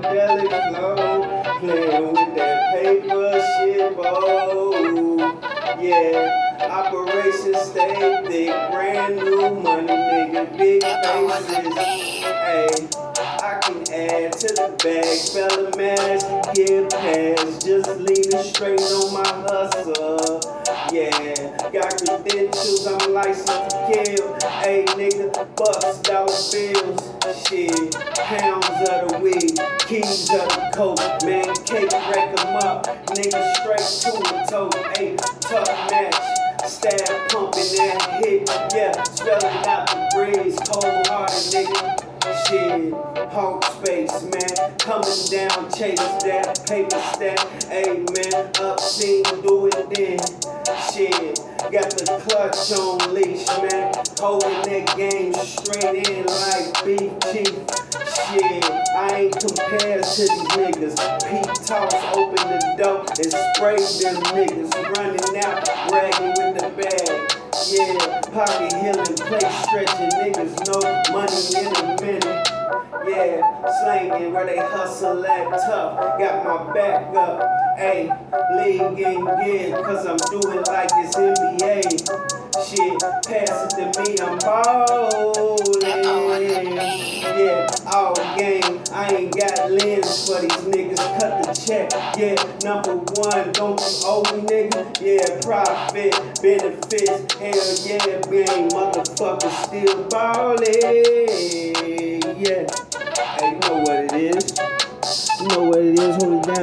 psychedelic flow, playing with that paper shit, boy. Yeah, operation stay thick, brand new money, nigga, big faces. Hey, I can add to the bag, spell a mask, get past, just lean it straight on my hustle. Yeah, got credentials, I'm licensed to kill. Hey nigga, bucks, dollar bills, shit, pounds of the weed, keys of the coke, man, cake, wreck 'em up, nigga straight to the toe. Hey, tough match, stab pumping that hit, yeah, spelling out the breeze, cold hearted nigga. Shit, Hawk space, man. Coming down, chase that paper stack. Hey, man, up scene, do it then. Shit, got the clutch on leash, man. Holding that game straight in like beef chief. Shit, I ain't compared to these niggas. Pete toss, open the door and spray them niggas. Running out, bragging with the bag. Yeah, pocket healing, plate stretching niggas, no money in a minute. Yeah, slanging where they hustle at tough. Got my back up, ayy, league ain't good, cause I'm doing like it's NBA. Shit, pass it to me, I'm ballin'. Yeah, all game, I ain't got lens for these niggas, cut the check. Yeah, number one, don't you owe me, nigga? Yeah, profit, benefits, hell yeah, man, motherfucker still ballin'. Yeah, hey, you know what it is. You know what it is, hold it down.